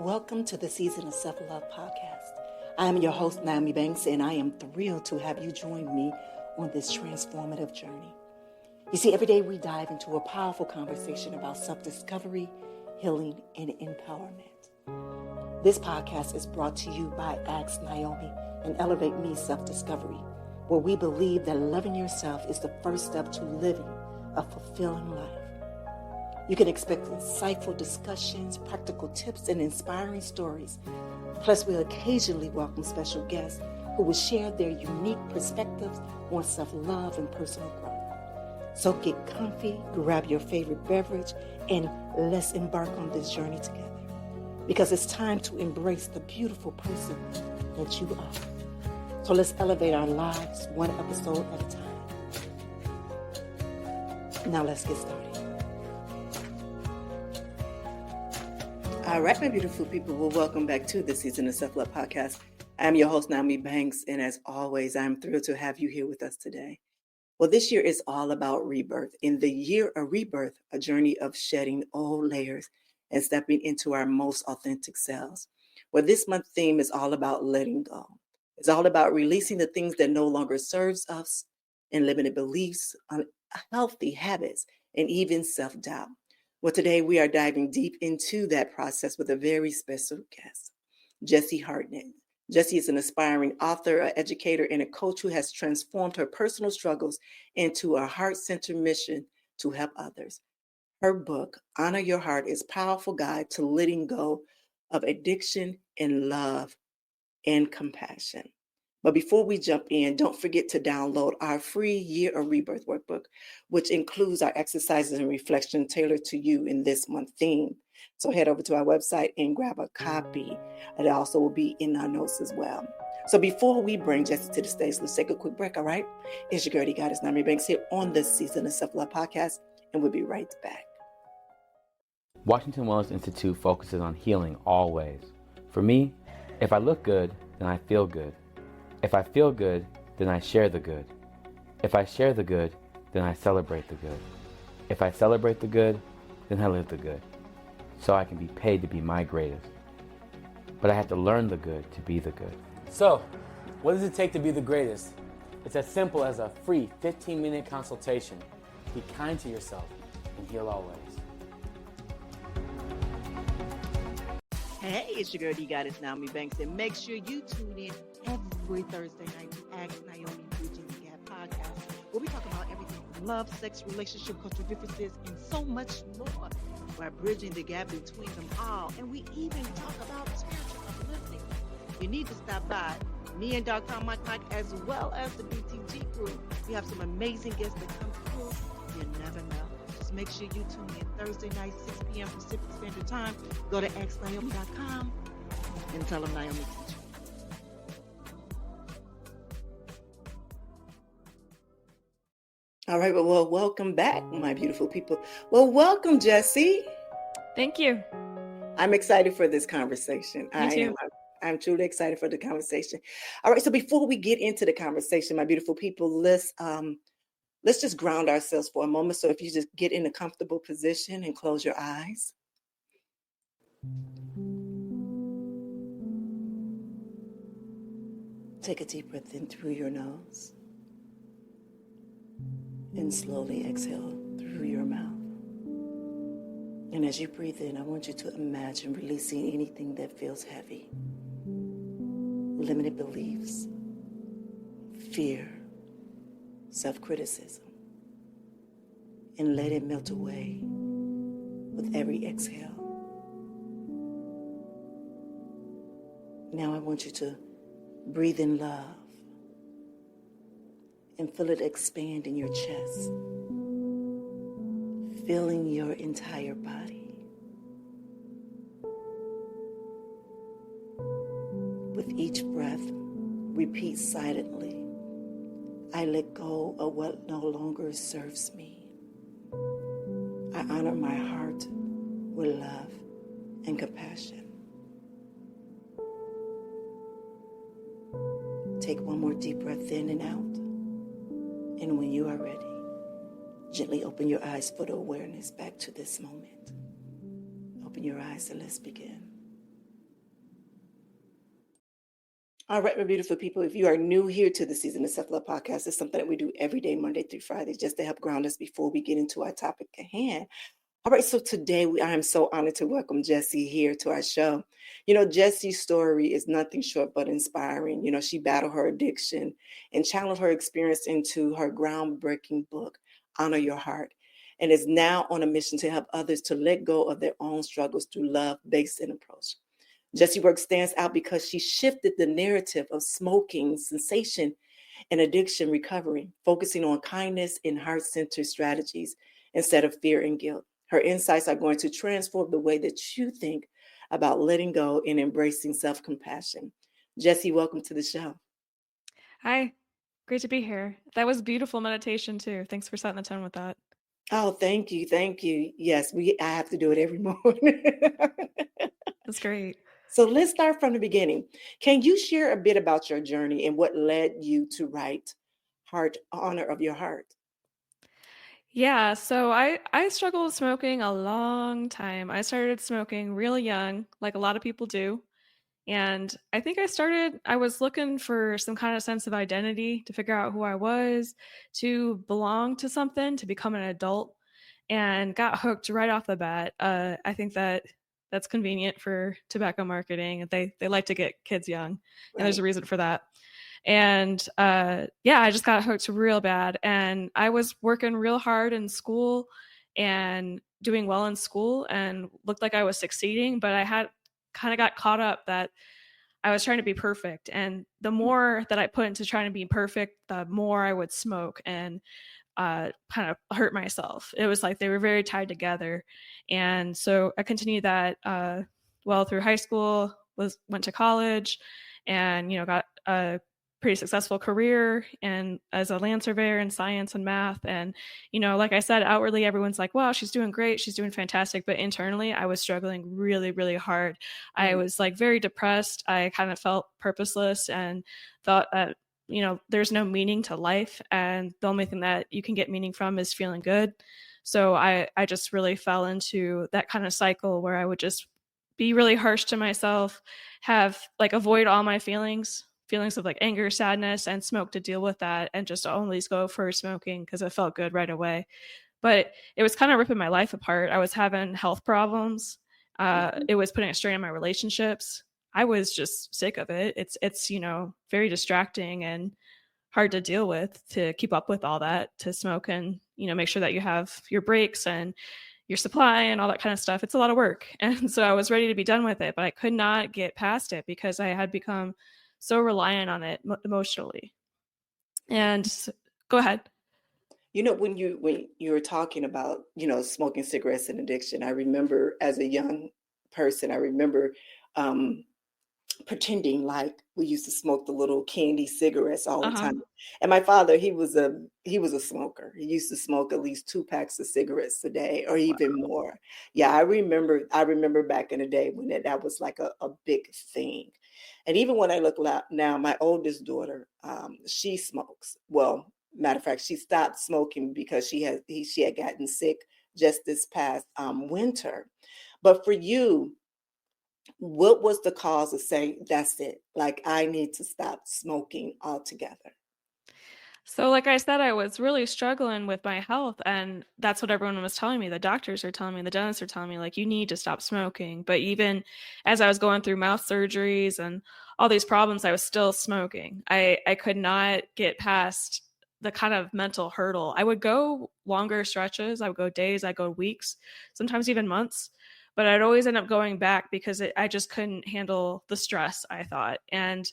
Welcome to the Season of Self-Love podcast. I am your host, Nyomi Banks, and I am thrilled to have you join me on this transformative journey. You see, every day we dive into a powerful conversation about self-discovery, healing, and empowerment. This podcast is brought to you by Ask Nyomi and Elevate Me Self-Discovery, where we believe that loving yourself is the first step to living a fulfilling life. You can expect insightful discussions, practical tips, and inspiring stories. Plus, we'll occasionally welcome special guests who will share their unique perspectives on self-love and personal growth. So get comfy, grab your favorite beverage, and let's embark on this journey together. Because it's time to embrace the beautiful person that you are. So let's elevate our lives one episode at a time. Now let's get started. All right, my beautiful people. Well, welcome back to the Season of Self-Love podcast. I'm your host, Nyomi Banks, and as always, I'm thrilled to have you here with us today. Well, this year is all about rebirth. In the year of rebirth, a journey of shedding old layers and stepping into our most authentic selves. Well, this month's theme is all about letting go. It's all about releasing the things that no longer serves us and limited beliefs, unhealthy habits, and even self-doubt. Well, today we are diving deep into that process with a very special guest, Jessi Hartnett. Jessi is an aspiring author, an educator, and a coach who has transformed her personal struggles into a heart-centered mission to help others. Her book, Honor Your Heart, is a powerful guide to letting go of addiction and love and compassion. But before we jump in, don't forget to download our free Year of Rebirth workbook, which includes our exercises and reflection tailored to you in this month's theme. So head over to our website and grab a copy. It also will be in our notes as well. So before we bring Jessi to the stage, let's take a quick break, all right? It's your girl, Goddess Nyomi Banks here on the Season of Self-Love podcast, and we'll be right back. Washington Wellness Institute focuses on healing always. For me, if I look good, then I feel good. If I feel good, then I share the good. If I share the good, then I celebrate the good. If I celebrate the good, then I live the good. So I can be paid to be my greatest. But I have to learn the good to be the good. So, what does it take to be the greatest? It's as simple as a free 15-minute consultation. Be kind to yourself and heal always. Hey, it's your girl, the Goddess Nyomi Banks, and make sure you tune in every Thursday night to Ask Nyomi Bridging the Gap podcast, where we talk about everything from love, sex, relationship, cultural differences, and so much more. We're bridging the gap between them all, and we even talk about spiritual uplifting. You need to stop by me and Dr. Mike, as well as the BTG group. We have some amazing guests that come through. You never know. Just make sure you tune in Thursday night, 6 p.m. Pacific Standard Time. Go to xnyomi.com and tell them Nyomi sent you. All right, well, welcome back, my beautiful people. Well, welcome, Jessi. Thank you. I'm excited for this conversation. Me too. I'm truly excited for the conversation. All right, so before we get into the conversation, my beautiful people, let's just ground ourselves for a moment. So if you just get in a comfortable position and close your eyes. Take a deep breath in through your nose and slowly exhale through your mouth. And as you breathe in, I want you to imagine releasing anything that feels heavy. Limited beliefs, fear, self-criticism, and let it melt away with every exhale. Now I want you to breathe in love and feel it expand in your chest, filling your entire body. With each breath, repeat silently, I let go of what no longer serves me. I honor my heart with love and compassion. Take one more deep breath in and out. And when you are ready, gently open your eyes for the awareness back to this moment. Open your eyes and let's begin. All right, my beautiful people, if you are new here to the Season of Self-Love podcast, it's something that we do every day, Monday through Friday, just to help ground us before we get into our topic at hand. All right, so today I am so honored to welcome Jessi here to our show. Jessi's story is nothing short but inspiring. She battled her addiction and channeled her experience into her groundbreaking book, Honor Your Heart, and is now on a mission to help others to let go of their own struggles through love-based approach. Jessi work stands out because she shifted the narrative of smoking, cessation, and addiction recovery, focusing on kindness and heart-centered strategies instead of fear and guilt. Her insights are going to transform the way that you think about letting go and embracing self-compassion. Jessi, welcome to the show. Hi, great to be here. That was beautiful meditation too. Thanks for setting the tone with that. Oh, thank you. Thank you. Yes, I have to do it every morning. That's great. So let's start from the beginning. Can you share a bit about your journey and what led you to write Honor of Your Heart? Yeah, so I struggled with smoking a long time. I started smoking really young, like a lot of people do. And I think I was looking for some kind of sense of identity to figure out who I was, to belong to something, to become an adult, and got hooked right off the bat. I think that's convenient for tobacco marketing. They like to get kids young, and there's a reason for that. And yeah, I just got hooked real bad, and I was working real hard in school and doing well in school and looked like I was succeeding, but I had kind of got caught up that I was trying to be perfect. And the more that I put into trying to be perfect, the more I would smoke and kind of hurt myself. It was like they were very tied together. And so I continued that well through high school, went to college, and got a pretty successful career and as a land surveyor in science and math. And like I said, outwardly everyone's like, wow, she's doing great, she's doing fantastic, but internally I was struggling really, really hard. I was like very depressed. I kind of felt purposeless and thought that there's no meaning to life, and the only thing that you can get meaning from is feeling good. So I just really fell into that kind of cycle where I would just be really harsh to myself, have like avoid all my feelings of like anger, sadness, and smoke to deal with that, and just always go for smoking because it felt good right away. But it was kind of ripping my life apart. I was having health problems. It was putting a strain on my relationships. I was just sick of it. It's very distracting and hard to deal with, to keep up with all that, to smoke and make sure that you have your breaks and your supply and all that kind of stuff. It's a lot of work. And so I was ready to be done with it, but I could not get past it because I had become so reliant on it emotionally. And go ahead. When you were talking about, smoking cigarettes and addiction, I remember as a young person, I remember pretending like we used to smoke the little candy cigarettes all the time. And my father, he was a smoker. He used to smoke at least 2 packs of cigarettes a day or even more. Yeah, I remember back in the day when that was like a big thing. And even when I look now, my oldest daughter, she smokes. Well, matter of fact, she stopped smoking because she had gotten sick just this past winter. But for you, what was the cause of saying, that's it, like I need to stop smoking altogether? So like I said, I was really struggling with my health, and that's what everyone was telling me. The doctors are telling me, the dentists are telling me, like, you need to stop smoking. But even as I was going through mouth surgeries and all these problems, I was still smoking. I could not get past the kind of mental hurdle. I would go longer stretches. I would go days, I'd go weeks, sometimes even months. But I'd always end up going back because I just couldn't handle the stress, I thought. And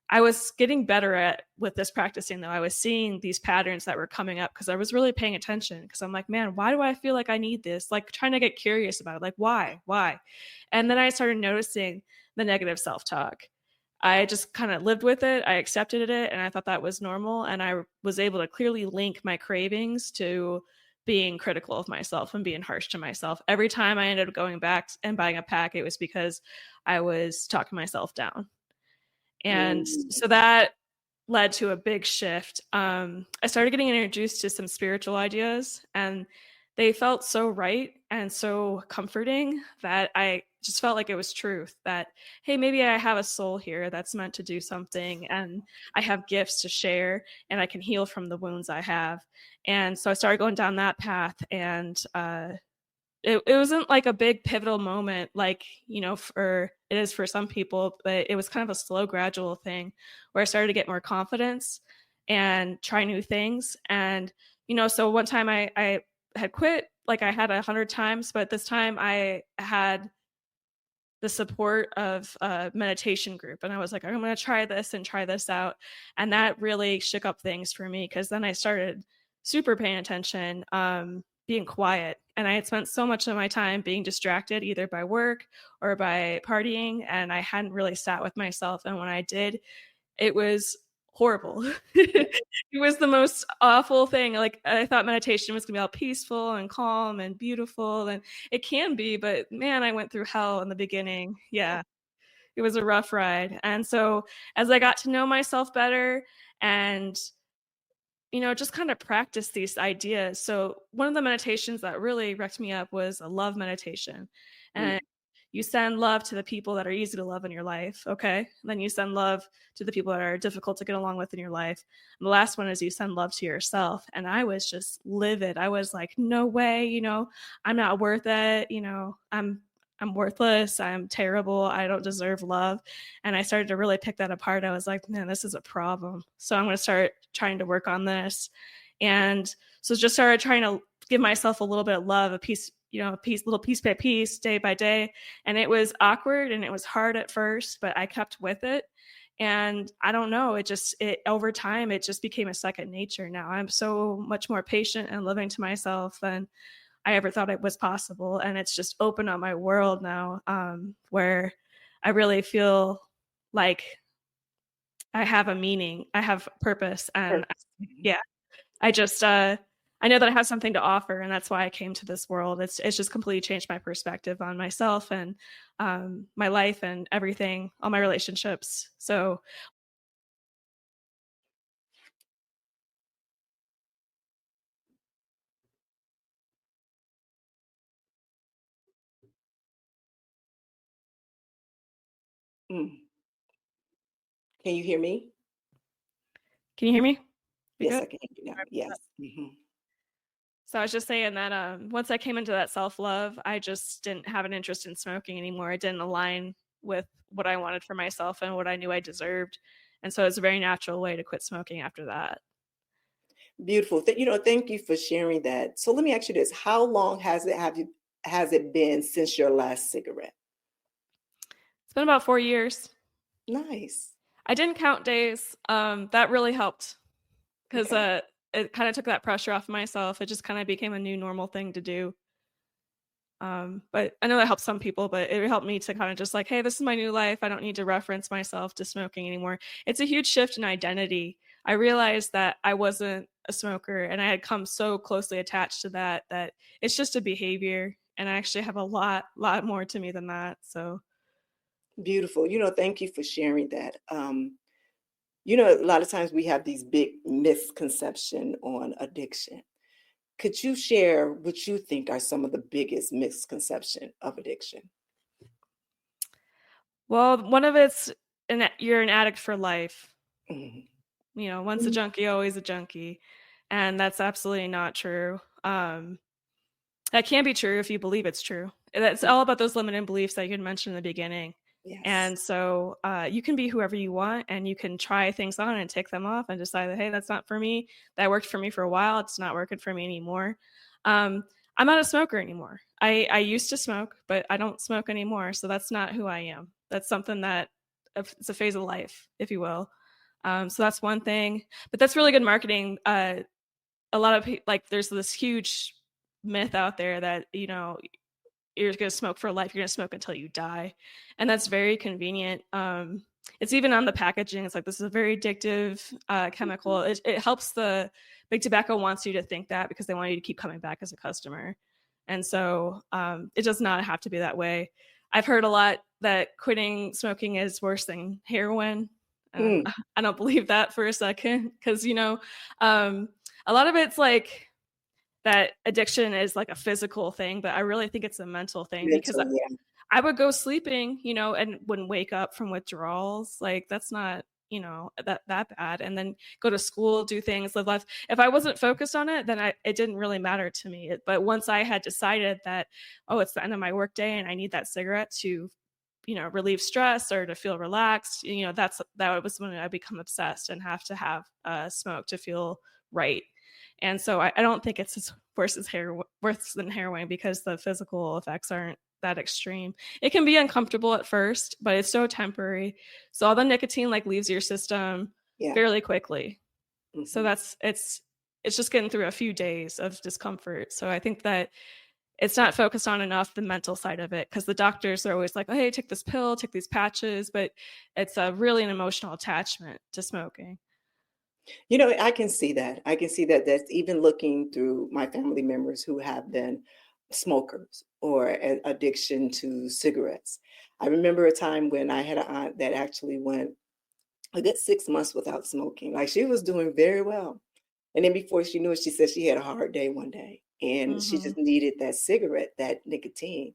I was getting better at with this practicing, though. I was seeing these patterns that were coming up because I was really paying attention, because I'm like, man, why do I feel like I need this? Like trying to get curious about it. Like, why? And then I started noticing the negative self-talk. I just kind of lived with it. I accepted it, and I thought that was normal. And I was able to clearly link my cravings to being critical of myself and being harsh to myself. Every time I ended up going back and buying a pack, it was because I was talking myself down. And so that led to a big shift. I started getting introduced to some spiritual ideas, and they felt so right and so comforting that I just felt like it was truth that, hey, maybe I have a soul here that's meant to do something, and I have gifts to share, and I can heal from the wounds I have. And so I started going down that path, and it wasn't like a big pivotal moment like, for it is for some people, but it was kind of a slow, gradual thing where I started to get more confidence and try new things. And, so one time I had quit, like I had 100 times, but this time I had the support of a meditation group. And I was like, I'm going to try this and try this out. And that really shook up things for me, because then I started super paying attention, being quiet. And I had spent so much of my time being distracted either by work or by partying. And I hadn't really sat with myself. And when I did, it was horrible. It was the most awful thing. Like, I thought meditation was gonna be all peaceful and calm and beautiful, and it can be, but man, I went through hell in the beginning. Yeah, it was a rough ride. And so as I got to know myself better and just kind of practice these ideas. So one of the meditations that really wrecked me up was a love meditation. And you send love to the people that are easy to love in your life. Okay. And then you send love to the people that are difficult to get along with in your life. And the last one is you send love to yourself. And I was just livid. I was like, no way, I'm not worth it. I'm worthless. I'm terrible. I don't deserve love. And I started to really pick that apart. I was like, man, this is a problem. So I'm going to start trying to work on this. And so just started trying to give myself a little bit of love, a piece little piece by piece, day by day. And it was awkward and it was hard at first, but I kept with it. And I don't know, it over time, it just became a second nature. Now I'm so much more patient and loving to myself than I ever thought it was possible. And it's just opened up my world now, where I really feel like I have a meaning, I have purpose. And yeah, I just, I know that I have something to offer, and that's why I came to this world. It's just completely changed my perspective on myself and my life and everything, all my relationships. So Mm. Can you hear me? can you hear me? We Yes, good? I can hear you now. Yes. Mhm. So I was just saying that once I came into that self-love, I just didn't have an interest in smoking anymore. It didn't align with what I wanted for myself and what I knew I deserved. And so it's a very natural way to quit smoking after that. Beautiful. Thank you for sharing that. So let me ask you this: how long has it been since your last cigarette? It's been about 4 years. Nice. I didn't count days. That really helped, because Okay. it kind of took that pressure off myself. It just kind of became a new normal thing to do. But I know that helps some people, but it helped me to kind of just like, hey, this is my new life. I don't need to reference myself to smoking anymore. It's a huge shift in identity. I realized that I wasn't a smoker, and I had come so closely attached to that it's just a behavior, and I actually have a lot more to me than that. So Beautiful. Thank you for sharing that. A lot of times we have these big misconception on addiction. Could you share what you think are some of the biggest misconception of addiction? well, one of it's you're an addict for life. Mhm. Once a junkie, always a junkie. And that's absolutely not true. That can be true if you believe it's true. It's all about those limiting beliefs that you had mentioned in the beginning. Yes. And so you can be whoever you want, and you can try things on and take them off and decide that, hey, that's not for me. That worked for me for a while. It's not working for me anymore. Um, I'm not a smoker anymore. I used to smoke, but I don't smoke anymore. So that's not who I am. That's something that it's a phase of life, if you will. So that's one thing. But that's really good marketing. A lot of like there's this huge myth out there that you're going to smoke for life, you're going to smoke until you die, and that's very convenient. It's even on the packaging. It's like, this is a very addictive chemical. It helps. The big tobacco wants you to think that because they want you to keep coming back as a customer. And so it does not have to be that way. I've heard a lot that quitting smoking is worse than heroin. Mm. I don't believe that for a second, because a lot of it's like that addiction is like a physical thing, but I really think it's a mental thing, because Mental, yeah. I would go sleeping, and wouldn't wake up from withdrawals. Like that's not, that bad. And then go to school, do things, live life. If I wasn't focused on it, then it didn't really matter to me. But once I had decided that, oh, it's the end of my workday and I need that cigarette to, relieve stress or to feel relaxed, that was when I become obsessed and have to have smoke to feel right. And so I don't think it's as worse than heroin because the physical effects aren't that extreme. It can be uncomfortable at first, but it's so temporary. So all the nicotine leaves your system Yeah. fairly quickly. Mm-hmm. So it's just getting through a few days of discomfort. So I think that it's not focused on enough the mental side of it, because the doctors are always like, oh, hey, take this pill, take these patches, but it's really an emotional attachment to smoking. I can see that. I can see that. That's even looking through my family members who have been smokers or an addiction to cigarettes. I remember a time when I had an aunt that actually went a good 6 months without smoking. Like she was doing very well. And then before she knew it, she said she had a hard day one day and she just needed that cigarette, that nicotine.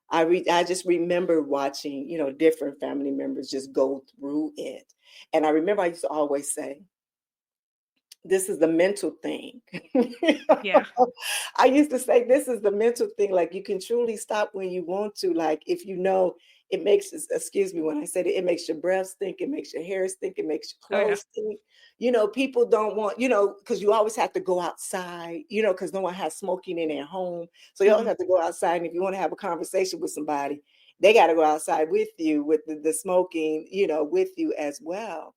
I just remember watching, different family members just go through it. And I remember I used to always say, this is the mental thing. Yeah. I used to say, this is the mental thing. Like you can truly stop when you want to. Like if it makes, excuse me when I said it, it makes your breath stink, it makes your hair stink, it makes your Oh, yeah. clothes stink. People don't want, because you always have to go outside, because no one has smoking in their home. So you always have to go outside. And if you want to have a conversation with somebody, they got to go outside with you, with the smoking, with you as well.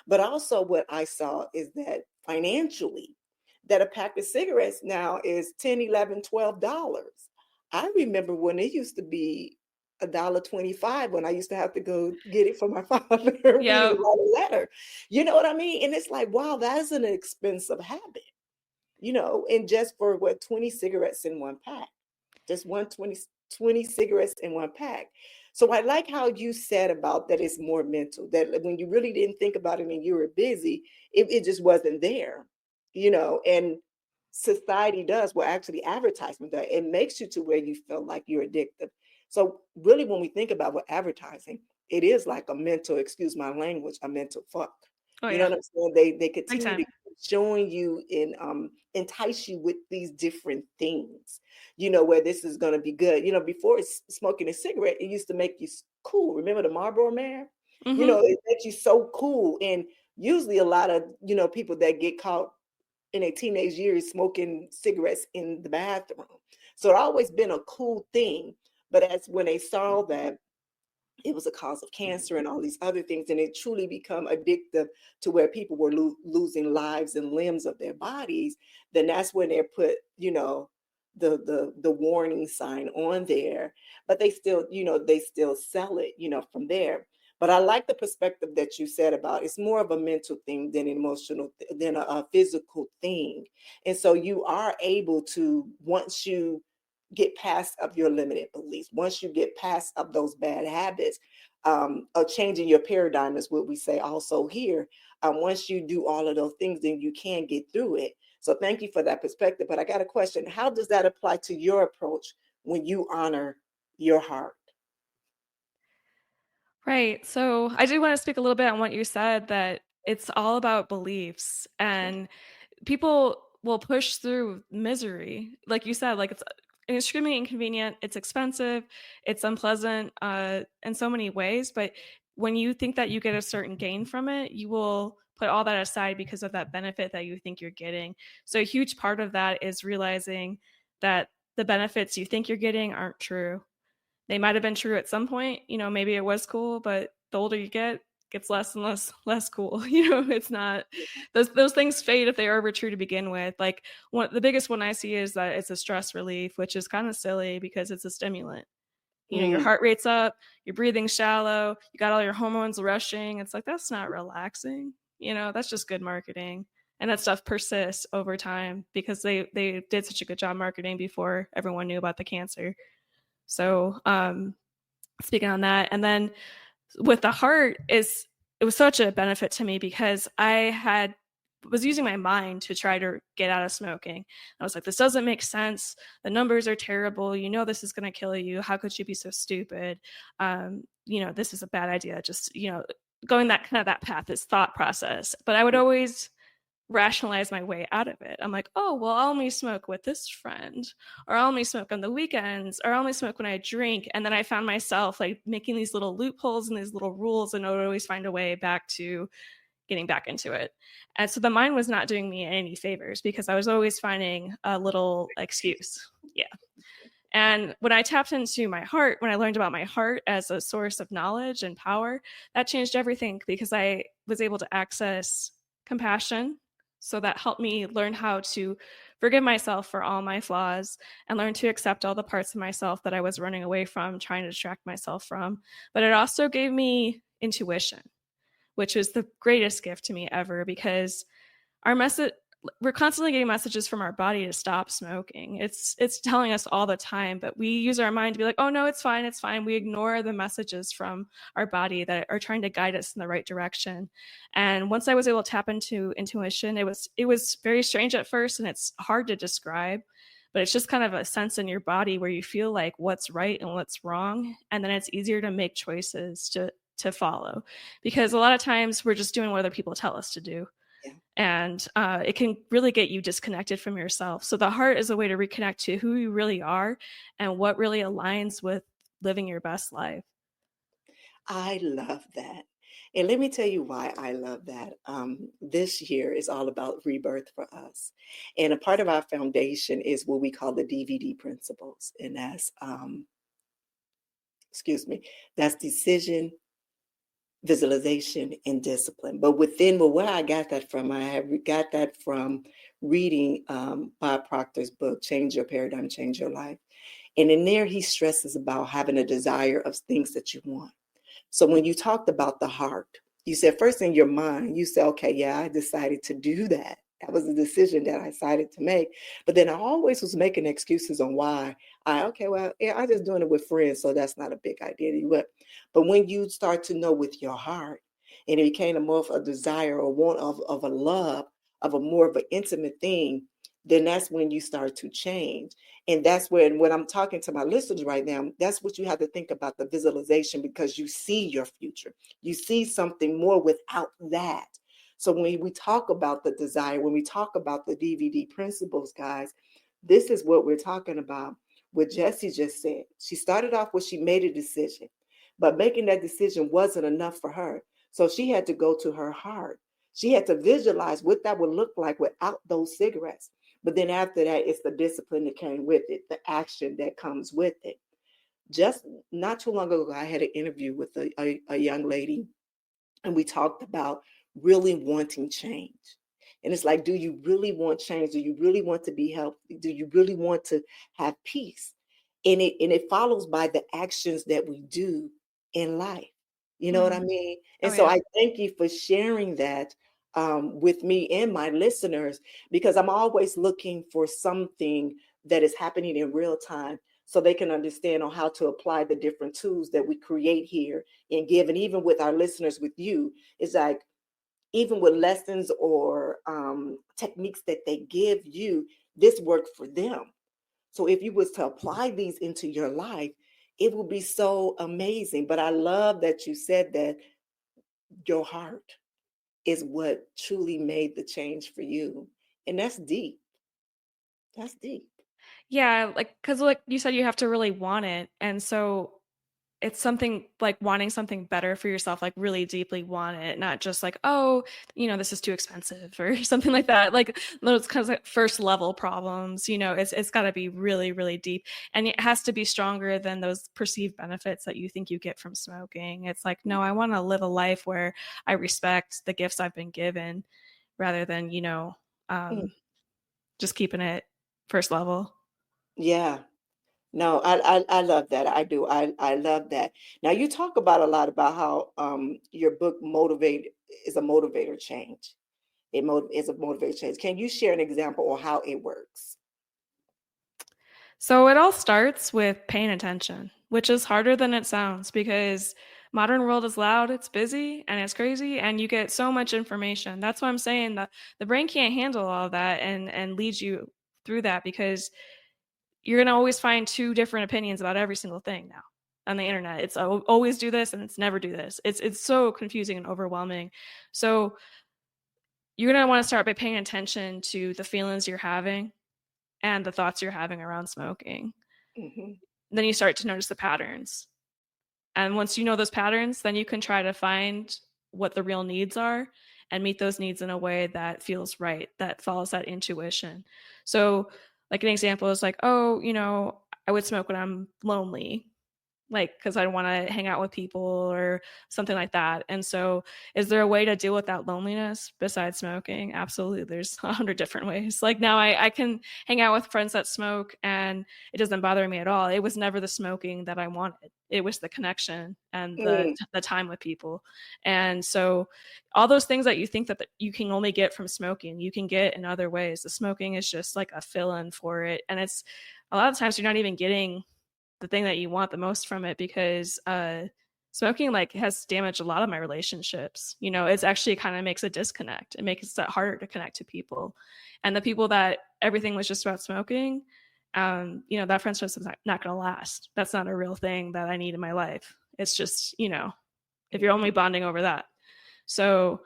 But also what I saw is that financially, that a pack of cigarettes now is $10, $11, $12. I remember when it used to be $1.25 when I used to have to go get it for my father when he Yeah. would write a letter. You know what I mean? And it's like, wow, that is an expensive habit, and just for 20 cigarettes in one pack, just 20 cigarettes in one pack. So I like how you said about that it's more mental, that when you really didn't think about it and you were busy, it just wasn't there, and society does, well, actually advertisement does, it makes you to where you feel like you're addicted. So really when we think about what advertising, it is like a mental, excuse my language, a mental fuck. Oh, You know yeah. what I'm saying? They Big continue time. to showing you and entice you with these different things, where this is going to be good. Before smoking a cigarette, it used to make you cool. Remember the Marlboro Man? It makes you so cool. And usually a lot of, people that get caught in their teenage years smoking cigarettes in the bathroom. So it always been a cool thing. But as when they saw that it was a cause of cancer and all these other things, and it truly become addictive to where people were losing lives and limbs of their bodies, then that's when they put, the warning sign on there. But they still, they still sell it, from there. But I like the perspective that you said about it's more of a mental thing than an emotional, than a physical thing. And so you are able to, once you get past of your limited beliefs, once you get past of those bad habits, of changing your paradigm is what we say also here. Once you do all of those things, then you can get through it. So thank you for that perspective. But I got a question. How does that apply to your approach when you honor your heart? Right. So I do want to speak a little bit on what you said, that it's all about beliefs, and people will push through misery. Like you said, it's extremely inconvenient, it's expensive, it's unpleasant in so many ways. But when you think that you get a certain gain from it, you will put all that aside because of that benefit that you think you're getting. So a huge part of that is realizing that the benefits you think you're getting aren't true. They might have been true at some point, maybe it was cool, but the older you get, gets less and less cool. It's not, those things fade if they are ever true to begin with. Like the biggest one I see is that it's a stress relief, which is kind of silly because it's a stimulant. Your heart rate's up, you're breathing shallow, you got all your hormones rushing. It's like, that's not relaxing. That's just good marketing. And that stuff persists over time because they did such a good job marketing before everyone knew about the cancer. So speaking on that, and then with the heart, it was such a benefit to me because I had was using my mind to try to get out of smoking. I was like, this doesn't make sense. The numbers are terrible. You know, this is going to kill you. How could you be so stupid? This is a bad idea. Just, going that kind of that path, this thought process. But I would always rationalize my way out of it. I'm like, oh, well, I'll only smoke with this friend, or I'll only smoke on the weekends, or I'll only smoke when I drink. And then I found myself like making these little loopholes and these little rules, and I would always find a way back to getting back into it. And so the mind was not doing me any favors because I was always finding a little excuse. Yeah. And when I tapped into my heart, when I learned about my heart as a source of knowledge and power, that changed everything because I was able to access compassion. So that helped me learn how to forgive myself for all my flaws and learn to accept all the parts of myself that I was running away from, trying to distract myself from. But it also gave me intuition, which is the greatest gift to me ever, because we're constantly getting messages from our body to stop smoking. It's telling us all the time, but we use our mind to be like, oh no, it's fine, it's fine. We ignore the messages from our body that are trying to guide us in the right direction. And once I was able to tap into intuition, it was very strange at first, and it's hard to describe, but it's just kind of a sense in your body where you feel like what's right and what's wrong, and then it's easier to make choices to follow, because a lot of times we're just doing what other people tell us to do. Yeah. And it can really get you disconnected from yourself. So the heart is a way to reconnect to who you really are and what really aligns with living your best life. I love that. And let me tell you why I love that. This year is all about rebirth for us. And a part of our foundation is what we call the DVD principles. And that's decision, visualization, and discipline. But where I got that from, got that from reading Bob Proctor's book, Change Your Paradigm, Change Your Life. And in there, he stresses about having a desire of things that you want. So when you talked about the heart, you said first in your mind, you said, okay, yeah, I decided to do that. That was a decision that I decided to make. But then I always was making excuses on why. I'm just doing it with friends, so that's not a big idea. But when you start to know with your heart, and it became more of a desire or want of a love, of a more of an intimate thing, then that's when you start to change. And that's when I'm talking to my listeners right now, that's what you have to think about, the visualization, because you see your future. You see something more without that. So when we talk about the desire, when we talk about the DVD principles, guys, this is what we're talking about. What Jessi just said. She started off where she made a decision, but making that decision wasn't enough for her. So she had to go to her heart. She had to visualize what that would look like without those cigarettes. But then after that, it's the discipline that came with it, the action that comes with it. Just not too long ago, I had an interview with a young lady, and we talked about really wanting change. And it's like, do you really want change? Do you really want to be healthy? Do you really want to have peace? And it follows by the actions that we do in life. You know what I mean? And so yeah. I thank you for sharing that with me and my listeners, because I'm always looking for something that is happening in real time so they can understand on how to apply the different tools that we create here and give. And even with our listeners, with you, it's like, even with lessons or techniques that they give you, this worked for them. So if you was to apply these into your life, it will be so amazing. But I love that you said that your heart is what truly made the change for you. And that's deep. That's deep. Yeah, because like you said, you have to really want it. And so it's something like wanting something better for yourself, like really deeply want it, not just like, oh, this is too expensive or something like that. Like those kinds of like first level problems, it's got to be really, really deep. And it has to be stronger than those perceived benefits that you think you get from smoking. It's like, no, I want to live a life where I respect the gifts I've been given rather than, just keeping it first level. Yeah. No, I love that. I do. I love that. Now you talk about a lot about how your book is a motivator change. Is a motivator change. Can you share an example of how it works? So it all starts with paying attention, which is harder than it sounds, because modern world is loud, it's busy, and it's crazy, and you get so much information. That's why I'm saying that the brain can't handle all that and lead you through that, because you're going to always find two different opinions about every single thing now on the internet. It's always do this and it's never do this. It's so confusing and overwhelming. So you're going to want to start by paying attention to the feelings you're having and the thoughts you're having around smoking. Mm-hmm. Then you start to notice the patterns. And once you know those patterns, then you can try to find what the real needs are and meet those needs in a way that feels right, that follows that intuition. So, like, an example is like, oh, I would smoke when I'm lonely, like, because I want to hang out with people or something like that. And so, is there a way to deal with that loneliness besides smoking? Absolutely. There's 100 different ways. Like, now I can hang out with friends that smoke and it doesn't bother me at all. It was never the smoking that I wanted. It was the connection and the time with people. And so all those things that you think that you can only get from smoking, you can get in other ways. The smoking is just like a fill-in for it. And it's a lot of times you're not even getting the thing that you want the most from it, because smoking like has damaged a lot of my relationships. It's actually kind of makes a disconnect. It makes it harder to connect to people. And the people that everything was just about smoking, that friendship is not going to last. That's not a real thing that I need in my life. It's just, if you're only bonding over that. So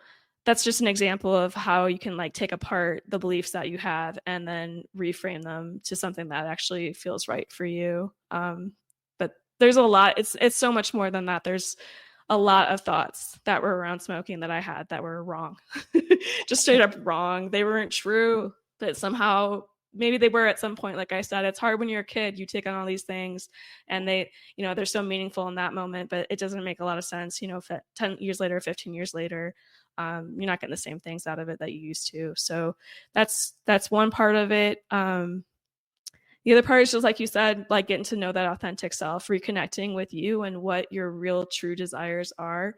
that's just an example of how you can like take apart the beliefs that you have and then reframe them to something that actually feels right for you. But there's a lot. It's so much more than that. There's a lot of thoughts that were around smoking that I had that were wrong, just straight up wrong. They weren't true, but somehow maybe they were at some point. Like I said, it's hard when you're a kid, you take on all these things and they're so meaningful in that moment, but it doesn't make a lot of sense, if 10 years later, 15 years later, you're not getting the same things out of it that you used to. So that's one part of it. The other part is just like you said, like getting to know that authentic self, reconnecting with you and what your real true desires are.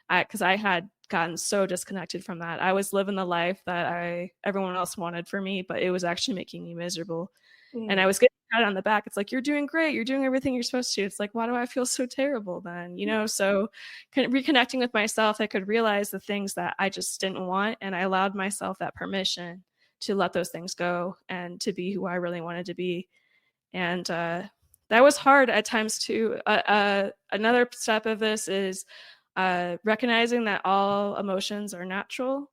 Because I had gotten so disconnected from that. I was living the life that everyone else wanted for me, but it was actually making me miserable. And I was getting pat on the back. It's like, you're doing great. You're doing everything you're supposed to. It's like, why do I feel so terrible then? So reconnecting with myself, I could realize the things that I just didn't want. And I allowed myself that permission to let those things go and to be who I really wanted to be. And that was hard at times too. Another step of this is recognizing that all emotions are natural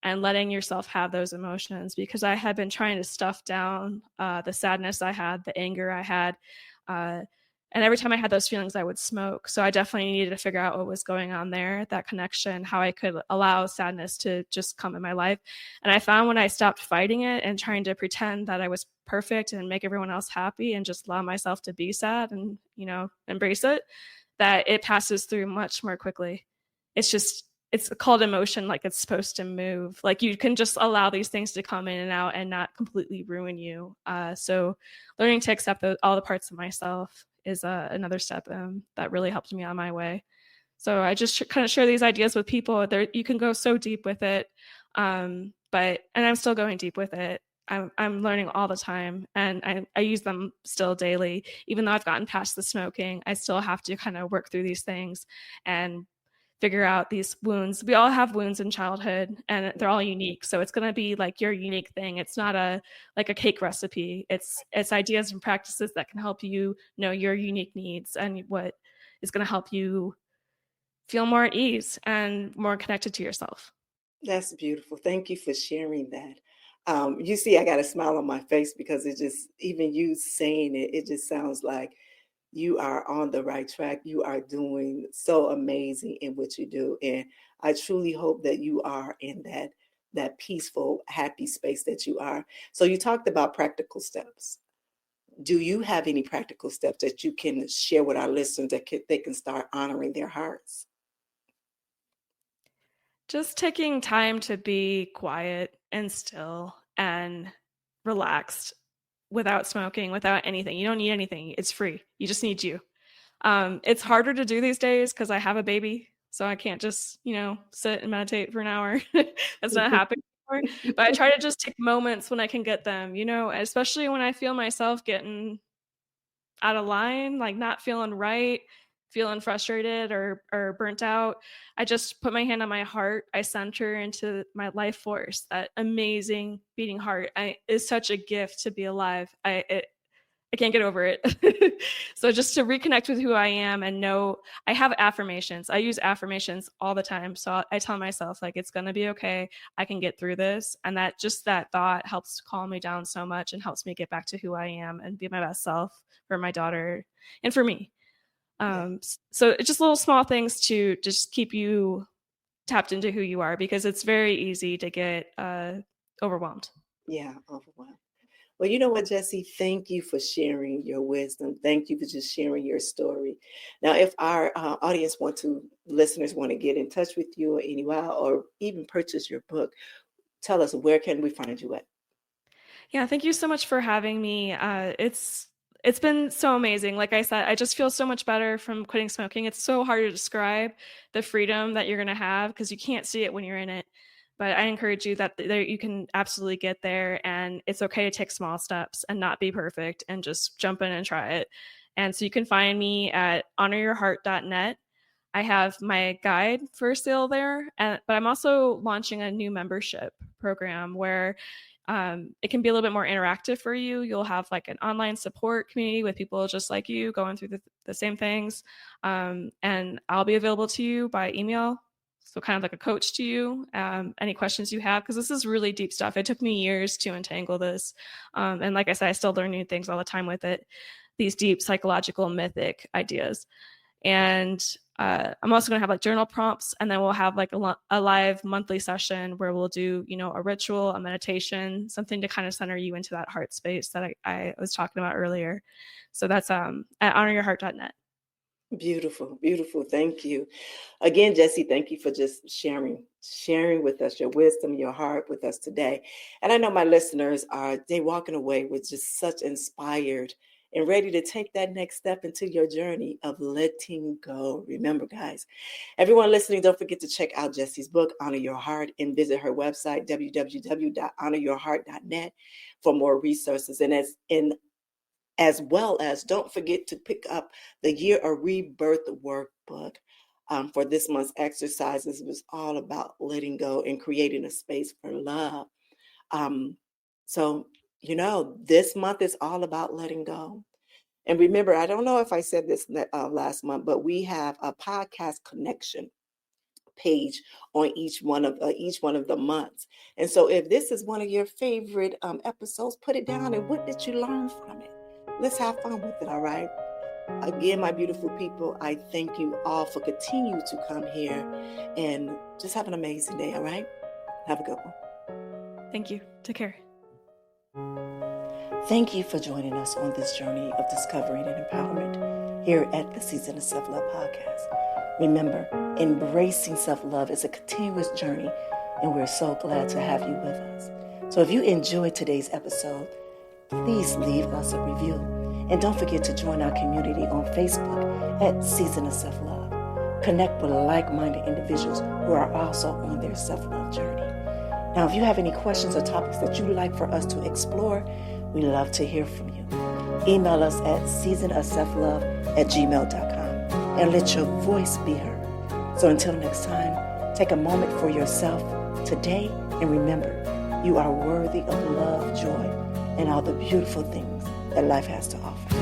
and letting yourself have those emotions, because I had been trying to stuff down the sadness I had, the anger I had. And every time I had those feelings, I would smoke. So I definitely needed to figure out what was going on there, that connection, how I could allow sadness to just come in my life. And I found when I stopped fighting it and trying to pretend that I was perfect and make everyone else happy and just allow myself to be sad and, embrace it, that it passes through much more quickly. It's called emotion, like it's supposed to move. Like you can just allow these things to come in and out and not completely ruin you. So learning to accept all the parts of myself is another step that really helped me on my way. So I just kind of share these ideas with people. You can go so deep with it, and I'm still going deep with it. I'm learning all the time, and I use them still daily. Even though I've gotten past the smoking, I still have to kind of work through these things and figure out these wounds. We all have wounds in childhood and they're all unique. So it's going to be like your unique thing. It's not like a cake recipe. It's ideas and practices that can help you know your unique needs and what is going to help you feel more at ease and more connected to yourself. That's beautiful. Thank you for sharing that. You see, I got a smile on my face because it just, even you saying it, it just sounds like you are on the right track. You are doing so amazing in what you do. And I truly hope that you are in that peaceful, happy space that you are. So you talked about practical steps. Do you have any practical steps that you can share with our listeners that they can start honoring their hearts? Just taking time to be quiet and still and relaxed without smoking, without anything. You don't need anything. It's free. You just need you. It's harder to do these days because I have a baby. So I can't just, sit and meditate for an hour. That's not happening anymore. But I try to just take moments when I can get them, especially when I feel myself getting out of line, like not feeling right. feeling frustrated or burnt out, I just put my hand on my heart. I center into my life force, that amazing beating heart. Is such a gift to be alive. I can't get over it. So just to reconnect with who I am and know I have affirmations. I use affirmations all the time. So I tell myself, like, it's going to be okay. I can get through this. And that thought helps calm me down so much and helps me get back to who I am and be my best self for my daughter and for me. So it's just little small things to just keep you tapped into who you are, because it's very easy to get overwhelmed. Yeah, overwhelmed. Well, you know what, Jessi? Thank you for sharing your wisdom. Thank you for just sharing your story. Now, if our listeners want to get in touch with you or even purchase your book, tell us, where can we find you at? Yeah, thank you so much for having me. It's been so amazing. Like I said, I just feel so much better from quitting smoking. It's so hard to describe the freedom that you're going to have because you can't see it when you're in it. But I encourage you that you can absolutely get there, and it's okay to take small steps and not be perfect and just jump in and try it. And so you can find me at honoryourheart.net. I have my guide for sale there, but I'm also launching a new membership program where it can be a little bit more interactive for you. You'll have like an online support community with people just like you going through the same things. And I'll be available to you by email. So kind of like a coach to you, any questions you have, because this is really deep stuff. It took me years to untangle this. And like I said, I still learn new things all the time with it, these deep psychological mythic ideas. And I'm also going to have like journal prompts, and then we'll have like a live monthly session where we'll do, a ritual, a meditation, something to kind of center you into that heart space that I was talking about earlier. So that's at honoryourheart.net. Beautiful, beautiful. Thank you. Again, Jessi, thank you for just sharing with us your wisdom, your heart with us today. And I know my listeners they walking away with just such inspired and ready to take that next step into your journey of letting go. Remember, guys, everyone listening, don't forget to check out Jessi's book, Honor Your Heart, and visit her website, www.honoryourheart.net, for more resources. And as well as, don't forget to pick up the Year of Rebirth workbook for this month's exercises. It was all about letting go and creating a space for love. So, this month is all about letting go. And remember, I don't know if I said this last month, but we have a podcast connection page on each one of the months. And so if this is one of your favorite episodes, put it down. And what did you learn from it? Let's have fun with it, all right? Again, my beautiful people, I thank you all for continuing to come here and just have an amazing day, all right? Have a good one. Thank you. Take care. Thank you for joining us on this journey of discovery and empowerment here at the Season of Self-Love podcast. Remember, embracing self-love is a continuous journey, and we're so glad to have you with us. So if you enjoyed today's episode, please leave us a review. And don't forget to join our community on Facebook at Season of Self-Love. Connect with like-minded individuals who are also on their self-love journey. Now, if you have any questions or topics that you'd like for us to explore, we love to hear from you. Email us at seasonofselflove@gmail.com and let your voice be heard. So until next time, take a moment for yourself today and remember, you are worthy of love, joy, and all the beautiful things that life has to offer.